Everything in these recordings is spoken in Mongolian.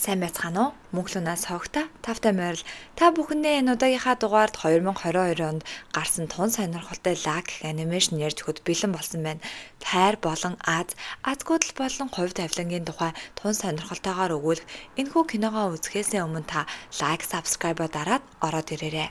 Сайн байцгаана уу? Мөнхлөнөөс хогта тавтай морил. Та бүхэндээ энэ удаагийнхаа дугаард 2022 онд гарсан тун сонирхолтой лаг гэх анимашн ярьж өгөхөд бэлэн болсон байна. Тайр болон азгуудл болон хувь тавилангийн тухай тун сонирхолтойгоор өгүүлэх энэхүү киногоо үзэхээс өмнө та лайк, subscribe дараад ороод ирээрэй.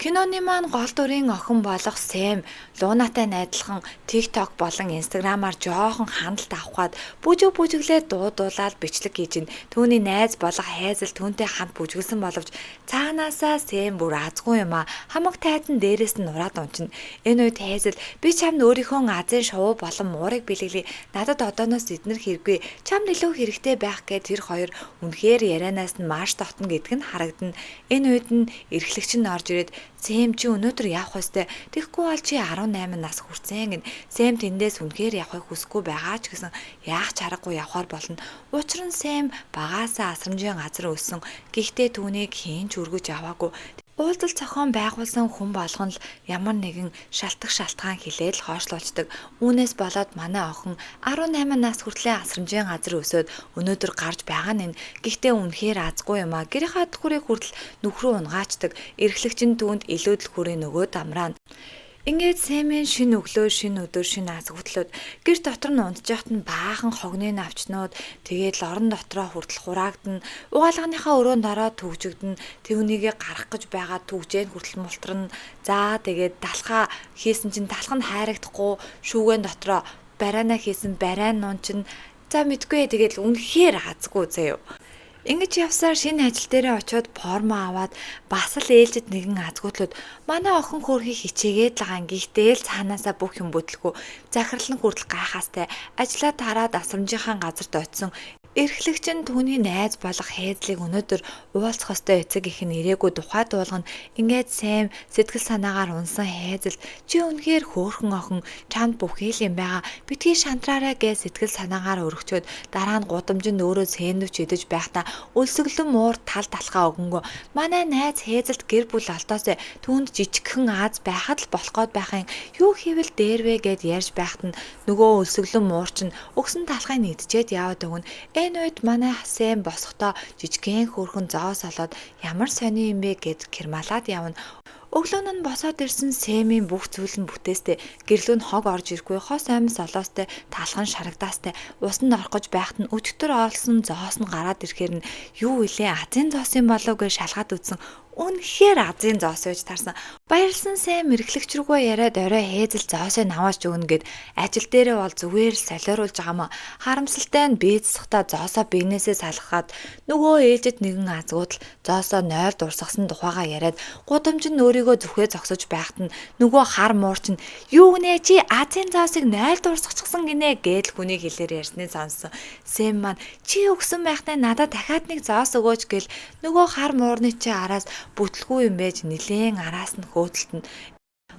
Киноны маань гол дүрийн охин болох Сэм Лунатай найзлахын TikTok болон Instagram-аар жоохон хяналт авахад бүжиглээд дуулаад бичлэг хийж ин түүний найз болох Хайзел түүнтэй хамт бүжгэлсэн боловч цаанаасаа Сэм бүр азгүй юм а хамаг тайзан дээрээс нь нураад унчна. Энэ үед Хайзел би чамд өөрийнхөө азын шувуу болон муурыг бэлгэлээ. Надад одооноос эднэр хэрэггүй. Чамд илүү хэрэгтэй байх гэд тэр хоёр үнэхээр ярианаас нь маш тогтно гэдг нь харагдана. Энэ үед нь эрхлэгч нь орж ирээд Сэм чи өнөөдөр явах хөстэй. Тэгэхгүй бол чи 18 нас хүрсэн гин. Сэм тэндээс үнэхээр явахыг хүсэхгүй байгаа ч гэсэн яах ч аргагүй явахаар болно. Учир нь Сэм багаасаа асрамжийн газар өссөн. Гэхдээ түүнийг хийн ч өргөж аваагүй. Уулзалт зохион байгуулсан хүн болгон л ямар нэгэн шалтгаан хэлээд л хойшлуулцдаг. Үүнээс болоод манай охин 18 нас хүртлээр асрамжийн газар өсөөд өнөөдөр гарч байгаа нь гэхдээ үнэхээр азгүй юм а. Гэрийнхаа түхрийг хүртэл нүхрүү унгаачдаг. Эрхлэгч нь түүнд илүүдэл хүрээ нөгөөд амраана. Ингээд Сэмийн шинэ өглөө, шинэ өдөр, шинэ азгуудлууд гэр дотор нь унтж яхад нь баахан хогны навчнууд тэгээд л орон дотроо хүртэл хураагдана. Угаалганыхаа өрөөнд ороод төгжигдэн тэвнийгээ гарах гэж байгаа төгжээн хүртэл мултрана. За тэгээд далхаа хийсэн чинь далх нь хайрагдахгүй шүүгэн дотроо бариана хийсэн барайн нунчин за мэдгүй тэгээд л үнэхээр азгүй заяа. Ингэж явсаар шинэ ажил дээрээ очиод формо аваад бас л ээлжид нэгэн азгуудлууд манай охин хөөрхийг хичээгээд л байгаа гихтэй л цаанаасаа бүх юм бүтлгүй захирлан хүртэл гайхаастай ажиллаа тараад асрамжийнхаа газарт очисон. Эрхлэгч нь түүний найз болох Хайзлыг өнөөдөр уулзах ёстой эцэг их нь ирээгүй тухай дуулгана. Ингээд Сэм сэтгэл санаагаар унсан Хайзл чи үнэхээр хөөрхөн охин чамд бүхий л юм байгаа. Битгий шантраараа гэж сэтгэл санаагаар өргөчөөд дараа нь гудамжинд өөрөө сэндвич идэж байхдаа өлсгөлөн муур тал талхаа өгөнгөө. Манай найз Хайзлд гэр бүл олдоосоо түүнд жижигхэн Аз байхад л болох гээд байхын юу хийвэл дээрвэ гэд ярьж байхад нь нөгөө өлсгөлөн муур чинь өгсөн талхыг идчихэд яваад өгнө. Энэ үед манай Сэм босохдоо жижигхэн хөөрхөн зоос олоод ямар сони юм бэ гэд кэрмалаад явна. Өглөө нь босоод ирсэн Сэмийн бүх зүйл нь бүтээстэй. Гэрлүү нь хог орж ирэхгүй хос аймс олоостой талхан шарагдаастай усанд орох гэж байхад нь өчтөр оолсон зоос нь гараад ирэхээр нь юу илээ азийн зоос юм болов гэж шалгаад үзсэн. Үнэхээр азийн зоос байж тарсан. Баярлсан Сэм эрхлэгч рүүгээ яриад орой Хайзл зоосыг наваач өгнө гэд ажил дээрээ бол зүгээр солиоруулж байгаа маа. Харамсалтай нь бийцсахта зоосоо бигнээсээ салгахад нөгөө ээлжид нэгэн азгуудл зоосоо 0 дурсгасан тухайгаа яриад гудамжинд өөрийгөө зүхээ зогсож байхад нь нөгөө хар муурч нь юу гинэ чи азийн зоосыг 0 дурсгачихсан гинэ гэд хүний хэлээр ярьсныг сонссон. Сэм маань чи өгсөн байхтай надад дахиад нэг зоос өгөөч гэл нөгөө хар муурны чи араас бүтлгүй юм байж нилээн араас нь хөөтөлтөнд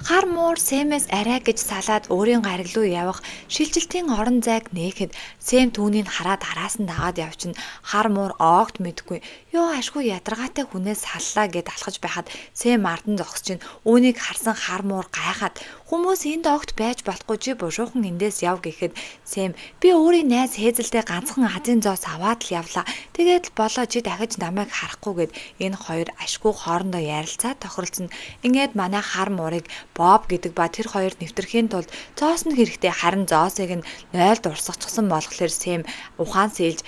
хар муур Сэмээс арай гэж салаад өөрийн гариг руу явах шилжилтийн орон зайг нээхэд Сэм түүнийг хараад араас нь дагаад явчихна. Хар муур оогт мэдгүй ёо ашгүй ядаргаатай хүнээс саллаа гэд алхаж байхад Сэм ардан зогсож чинь үүнийг харсан хар муур гайхаад хүмүүс энд огт байж болохгүй чи бушуухан эндээс яв гэхэд Сэм би өөрийн найз Хайзлтэй ганцхан азийн зоос аваад л явлаа. Тэгээд л болоо чи дахиж намайг харахгүй гэд энэ хоёр ашгүй хоорондоо ярилцаад тохиролцсон. Ингээд манай хар муурыг Боб гэдэг ба тэр хоёр нэвтрэхийн тулд зоос нь хэрэгтэй харин зоосыг нь 0 дурсгачихсан болохоор Сэм ухаан сэлж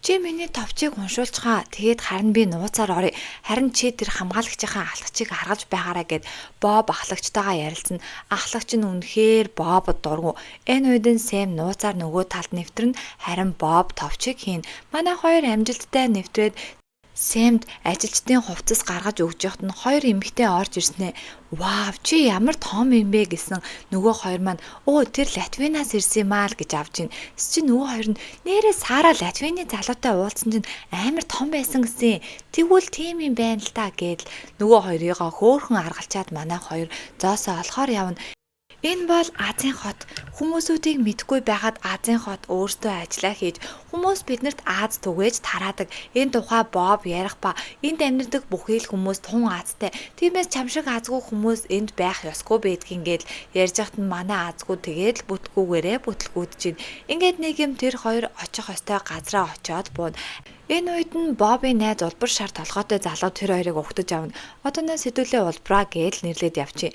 чи миний товчийг уншуулчихаа. Тэгээд харин би нууцаар орё. Харин чи тэр хамгаалагчийнхаа ахлагчийг харгаж байгаараа гэд Боб ахлагчтайгаа ярилцсан. Ахлагч нь үнэхээр Бобод дургу. Энэ үед нь Сэм нууцаар нөгөө талд нэвтрэн харин Боб товчийг хийн. Манай хоёр амжилттай нэвтрээд Сэмд ажилчдын хувцас гаргаж өгж явахад нь хоёр эмэгтэй орж ирснэ. Вау, чи ямар том юм бэ гэсэн нөгөө хоёр маань өө тэр Латвинаас ирсэн юм аа л гэж авч ийн. Чи нөгөө хоёр нь нэрээ Сара Латвины залуутай уулзсан чинь амар том байсан гэсэн. Тэгвэл тийм юм байна л та гэдэл нөгөө хоёрыгоо хөөхөн аргалчаад манай хоёр зоосоо олохоор явна. Энэ бол Азийн хот Хүмүүсүүдийг мэдгүй байхад Азийн хот өөртөө ажиллаа хийж хүмүүс биднэрт Аз түгээж тараадаг. Энэ тухай Боб ярих ба энд амьдардаг бүхий л хүмүүс тун Азтай. Тиймээс чам шиг Азгүй хүмүүс энд байх ёсгүй байдгийн гээд ярьж хахад нь манай Азгүй тэгээд л бүтгүүгээрээ бүтлгүүдэж байна. Ингээд нэг юм тэр хоёр очих ёстой газраа очиод бууна. Энэ үед нь Бобын найз улбар шар толгойтой залуу тэр хоёрыг угтаж авна. Одооноос хэдүүлээ улбраа гээл нэрлээд явчих.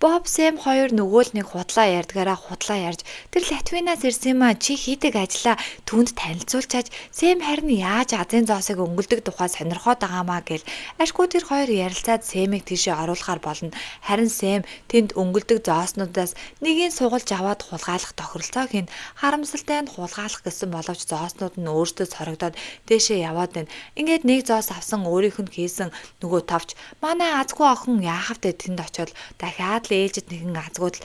Боб Сэм хоёр нөгөө л нэг худлаа ярьдгаараа худлаа ярьж тэр Латвинаас ирсэн маа чи хийдэг ажлаа түнд танилцуулчаач Сэм харин яаж Азийн зоосыг өнгөлдөг тухай сонирхоод байгаамаа гэл ашгүй тэр хоёр ярилцаад Сэмийг тийшээ оруулахар болно. Харин Сэм тэнд өнгөлдөг зооснуудаас нэгийг сугалж аваад хулгайлах тохиролцоо хийн харамсалтай нь хулгайлах гэсэн боловч зооснууд нь өөртөө сорогдоод дэшээ яваад байна. Ингээд нэг зоос авсан өөрийнх нь хийсэн нөгөө товч манай Азгүй охин яахав тэ тэнд очиод дахиад ээлжид нэгэн азгуудл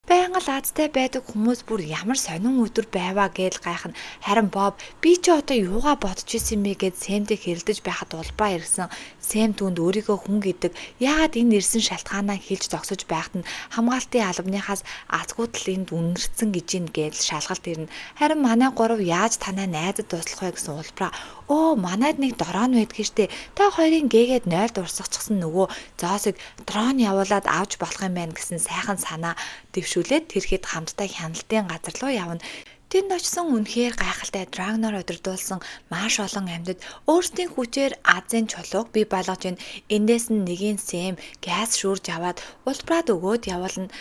байнга л Азтай байдаг хүмүүс бүр ямар сонин өдөр байваа гэж гайхна. Харин Боб би чи одоо юугаа бодож исэн бэ гэд Сэмтэй хэрэлдэж байхад улбаа ирсэн. Сэм түнд өөрийгөө хүн гэдэг яагаад энэ ирсэн шалтгаанаа хэлж зогсож байхад нь хамгаалтын албаныхаас азгуудл энд үнэрсэн гэж ин гэж шалгалт ирнэ. Харин манай гурав яаж танаа найзад туслах вэ гэсэн улбраа оо манайд нэг дрон байдгийг штэ. Та хоёрын гээгээд 0 дурсахчихсан нөгөө зоосыг дрон явуулаад авч болох юм байна гэсэн сайхан санаа дэвшүүлээд тэрхэд хамтдаа хяналтын газар руу явна. Тэнд очсон үнэхээр гайхалтай драгноор удирдуулсан маш олон амьтад өөрсдийн хүчээр Азийн чулууг бий болгож байна. Эндээс нь нэгийн Сэм газ шүүрж аваад улбраад өгөөд явуулна.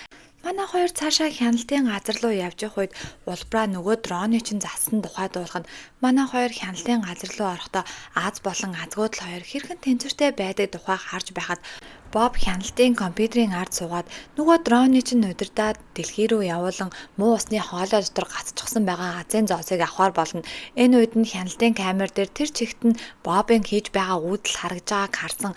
Манай хоёр цаашаа хяналтын газар руу явж явах үед улбраа нөгөө дроны чинь зассан тухай дуулахад манай хоёр хяналтын газар руу орохдоо Аз болон Азгуудл хоёр хэрхэн тэнцвэртэй байдаг тухай харж байхад Боб хяналтын компьютерийн ард суугаад нөгөө дроны чинь удирдаад дэлхий рүү явуулан муу усны хоолой дотор гацчихсан байгаа Азийн зоосыг авахар болно. Энэ үед нь хяналтын камер дээр тэр чигт нь Бобын хийж байгаа үйлдэл харагдж байгааг харсан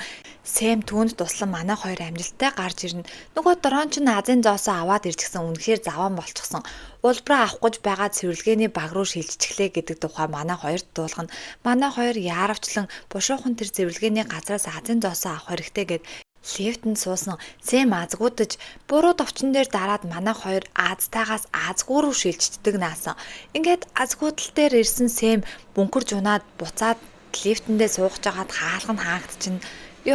Сэм түүнд туслан манай хоёр амжилттай гарч ирнэ. Нөгөө дрон чинь Азийн зоосоо аваад ирчихсэн үнэхээр заван болчихсон. Улбраа авах гэж байгаа цэвэрлэгээний баг руу шилжчихлээ гэдэг тухай манай хоёрт дуулгана. Манай хоёр яаравчлан бушуухан тэр цэвэрлэгээний газраас Азийн зоосоо авах хэрэгтэй гэд лифтэнд суусан Сэм азгуудаж буруу товчон дээр дараад манай хоёр Азтайгаас Азгүй руу шилжчихдэг наасан. Ингээд азгуудал дээр ирсэн Сэм бункэрж унаад буцаад лифтэндээ суугаж байгаад хаалга нь хаагдчихна.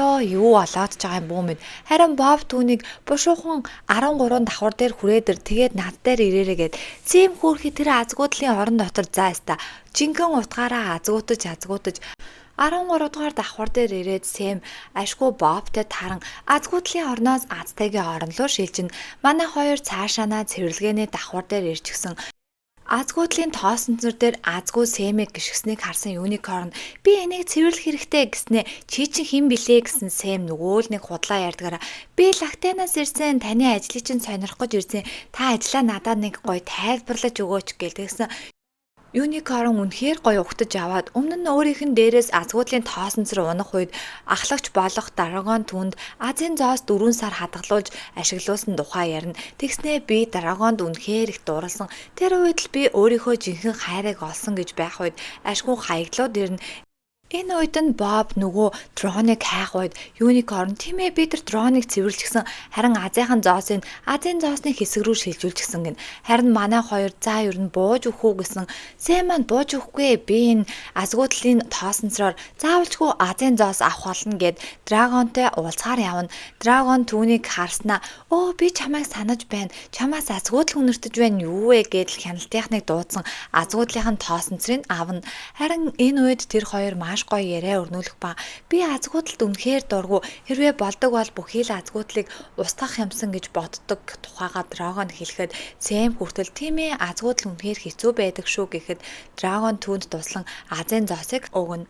Ёо юу болоод ч байгаа юм бүү мэд. Харин Боб түүнийг бушуухан 13 давхар дээр хүрээдэр тэгээд над дээр ирээрээ гэд Сэм хөөрхи тэр азгуудлын орон дотор зааста жинхэнэ утгаараа азгуудаж 13 дугаар давхар дээр ирээд Сэм ашгүй Бобтэй таран азгуудлын орноос Азтайгийн орон руу шилжин. Манай хоёр цаашаанаа цэвэрлэгээний давхар дээр ирчихсэн. Азгуудлын тоосонцор дээр Азгүй Сэмийг гიშгсэнийг харсан Юникорн би энийг цэвэрлэх хэрэгтэй гэснээ чи чинь хэн блэ гэсэн Сэм нөгөө л нэг худлаа ярьдгаараа би Лактанаас ирсэн таны ажлыг чинь сонирхох гэж ирсэн та ажлаа надад нэг гоё тайлбарлаж өгөөч гэлтгсэн. Юникорн үнэхээр гоё угтаж аваад өмнө нь өөрийнх нь дээрээс азгуудлын тоосонцор унах үед ахлагч болох Драгон түнд Азийн зоос 4 сар хадгалуулж ашиглуулсан тухай ярина. Тэгснээ би Драгонд үнэхээр их дурлсан. Тэр үед л би өөрийнхөө жинхэнэ хайрыг олсон гэж байх үед ашгүй хаяглууд ирнэ. Энэ үед нь Боб нөгөө дроныг хайх үед Юникорн тийм ээ би тэр дроныг цэвэрлчихсэн харин Азийн зоосыг Азийн зоосны хэсэг рүү шилжүүлчихсэн гин. Харин манай хоёр за ер нь бууж өгөх үү гэсэн Сэм маань бууж өгөхгүй би энэ азгуудлын тоосонцроор заавалчгүй Азийн зоос авах болно гэд Драгонтой уулзахаар явна. Драгон түүнийг харснаа өө би чамайг санаж байна. Чамаас азгуудл үнэртэж байна юу вэ гэдэл хяналтынхныг дуудсан азгуудлын тоосонцрыг авна. Харин энэ үед тэр хоёр маш гоё яриа өрнүүлэх ба би азгуудалд үнэхээр дургу хэрвээ болдог бол бүхий л азгуудлыг устгах юмсан гэж боддог тухайга Драгон хэлэхэд Сэм хүртэл тийм ээ азгуудал үнэхээр хэцүү байдаг шүү гэхэд Драгон түүнд туслан Азийн зоосыг өгнө.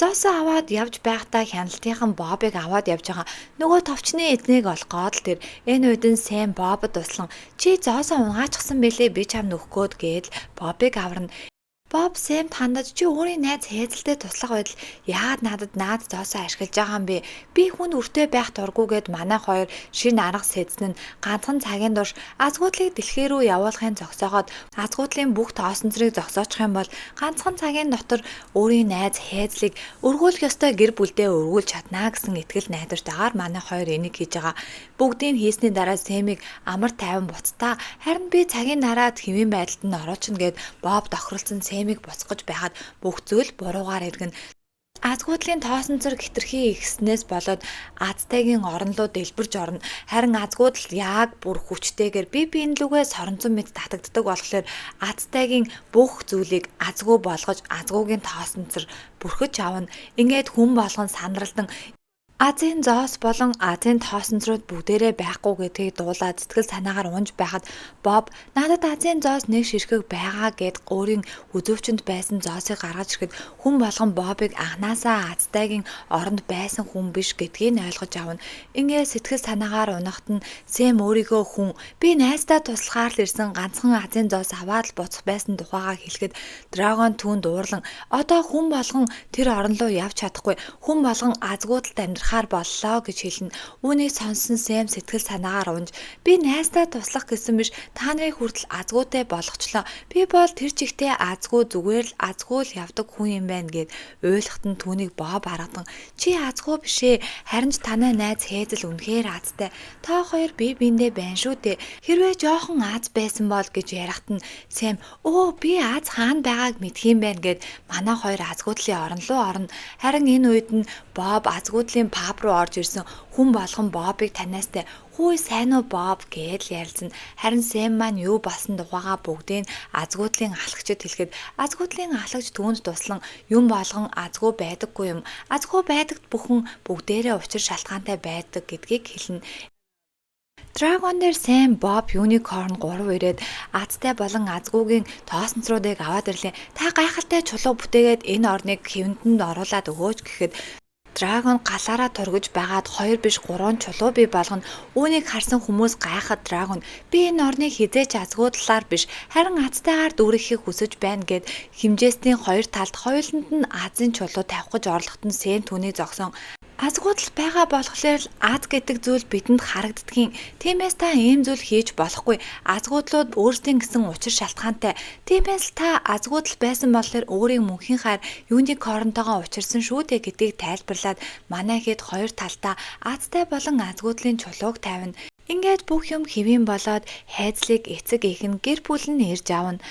Зоосоо аваад явж байхдаа хяналтынхан Бобыг аваад явж байгаа нөгөө товчны эзнийг олгоод л тэр энэ үед нь Сэм Бобод туслан чи зоосоо унгаачихсан бэлээ би чам нөхгөөд гээд Бобыг аварна. Боб Сэмд хандаж чи өөрийн найз Хейзелтэй туслах байтал яагаад надад наад зоосоо ашиглаж байгаа юм бэ? Би хүн өртөө байх дургүйгээд манай хоёр шинэ арга сэдсэн нь ганцхан цагийн турш азгуудлыг дэлхий рүү явуулахын зогсооход азгуудлын бүх тоосонцрыг зогсоочих юм бол ганцхан цагийн дотор өөрийн найз Хейзлийг өргүүлэх ёстой гэр бүлдээ өргүүлж чаднаа гэсэн итгэл найдвартайгаар манай хоёр энийг хийж байгаа. Бүгдийг хийсний дараа Сэмийг амар тайван буцтаа харин би цагийн дараа хэвийн байдалд нь оруулчихна гэд Боб тохиролцсон Сэмийг буцгаж байхад бүх зүйл буруугаар иргэн азгуудлын тоосонцор хитрхи ихснээс болоод Азтегийн орон руу дэлбэрж орно. Харин азгуудал яг бүр хүчтэйгээр бие биенлүүгээ соронзон мэт татагддаг болохоор Азтегийн бүх зүйлийг азгуу болгож азгуугийн тоосонцор бүрхэж авна. Ингээд хүн болгон сандралдан Азийн зоос болон Азийн тоосонцрууд бүгдээрээ байхгүй гэдгийг дуулаад сэтгэл санаагаар унж байхад Боб надад Азийн зоос нэг ширхэг байгаа гэд өөрийн үзүүчэнд байсан зоосыг гаргаж ирэхэд хүн болгон Бобыг анханасаа Азтайгийн оронд байсан хүн биш гэдгийг ойлгож авна. Ингээд сэтгэл санаагаар унахад нь Сэм өөрийгөө хүн би найздаа туслахаар л ирсэн ганцхан Азийн зоос аваад л буцах байсан тухайгаа хэлэхэд Драгон түүнд уурлан одоо хүн болгон тэр орон руу явж чадахгүй хүн болгон азгуудалд амьдрах боллоо гэж хэлнэ. Үүнийг сонссон Сэм сэтгэл санаагаар унж би найздаа туслах гэсэн биш та нарыг хүртэл азгуутай болгочлоо. Би бол тэр чигтээ азгуу зүгээр л азгуу л явдаг хүн юм байна гэд уйлахад нь түүнийг Боб харгадан чи азгуу бишээ харин ч танай найз Хейзел үнэхээр азтай. Та хоёр бие биендээ байна шүү дээ. Хэрвээ жоохон аз байсан бол гэж ярихад нь Сэм өө би аз хаана байгааг мэдх юм байна гэд манай хоёр азгуудлын орон руу орно. Харин энэ үед нь Боб азгуудлын паб руу орж ирсэн хүн болгон Бобыг таниастай хүй сайн уу Боб гэж ярилцсан. Харин Сэм маань юу болсон тухайгаа бүгдийг азгуудлын алхагчид хэлэхэд азгуудлын алхагч түүнд туслан юм болгон азгуу байдаггүй юм. Азгуу байдагт бүхэн бүгдээрээ учир шалтгаантай байдаг гэдгийг хэлнэ. Драгон дээр Сэм, Боб, Юникорн 3 ирээд Азтай болон азгуугийн тоосонцруудыг аваад ирлээ. Та гайхалтай чулуу бүтээгээд энэ орныг хэвэнтэнд оруулаад өгөөч гэхэд Драгон галаараа тургиж байгаад 2 биш 3 чулуу бий болгоно. Үүнийг харсан хүмүүс гайхаад Драгон би энэ орныг хизээч азгуудлаар биш харин Азтайгаар дүүрэхийг хүсэж байна гэд химжээсний 2 талд хоёуланд нь Азийн чулуу тавих гэж орлогот нь Сэм түүнийг зогсон. Азгуудал байгаа болохоор л аз гэдэг зүйл бидэнд харагддгийн. Тиймээс та ийм зүйл хийж болохгүй. Азгуудлууд өөрсдийн гэсэн учир шалтгаантай. Тиймээс л та азгуудал байсан болохоор өөрийн мөнхийн хайр Юникорнтойгоо учирсан шүү дээ гэдгийг тайлбарлаад манай хэд хоёр талдаа азтай болон азгуудлын чулууг тавина. Ингээд бүх юм хэвэн болоод Хейзлийг эцэг ихэн гэр бүл нь ирж авна.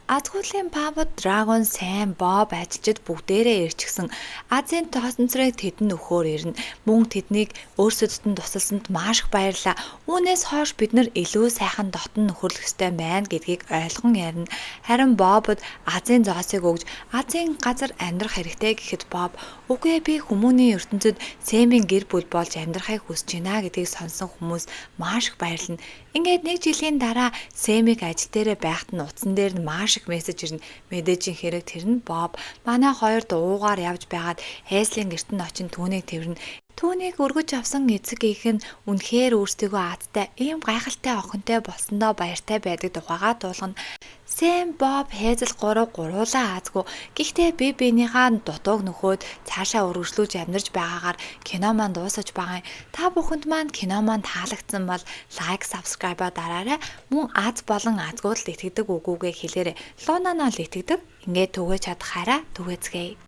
Азгуудлын пабд Драгон, Сэм, Боб ажилчид бүгдээрээ ирчихсэн. Азийн тоосонцрыг тэдэнд өгөхөөр ирнэ. Мөн тэднийг өөрсдөд нь тусалсанд маш их баярлалаа. Үүнээс хойш бид нар илүү сайхан дотн нөхөрлөх ёстой байна гэдгийг ойлгон ярина. Харин Бобд Азийн зоосыг өгж Азийн газар амьдрах хэрэгтэй гэхэд Боб үгүй би хүмүүний ертөнцид Сэмийн гэр бүл болж амьдрахыг хүсэж байна гэдгийг сонсон хүмүүс маш их баярлана. Ингээд 1 жилийн дараа Сэмийг ажил дээрээ байхад нь утсан дээр нь маш их мессеж ирнэ. Мэдээжийн хэрэг тэр нь Боб манай хоёрд уугаар явж байгаад Хейзлийн гэрт нь очин түүнийг тэрнэ. Түүнийг өргөж авсан эцэг их нь үнэхээр өөрсдийгөө азтай ийм гайхалтай охинтой болсондоо баяртай байдаг тухайгаа дуулгана. Сэм, Боб, Хейзел 3 гуруулаа азгүй. Гэхдээ бие биенийхээ дутууг нөхөөд цаашаа үргэлжлүүлж амьдарч байгаагаар кино маань дуусаж байгаа юм. Та бүхэнд маань кино маань таалагдсан бол лайк, subscribe дараарай. Мөн аз болон азгуудад итгэдэг үгүйгээ хэлээрэй. Луна нь л итгэдэг. Ингээд түгэж чадхаараа түгээцгээе.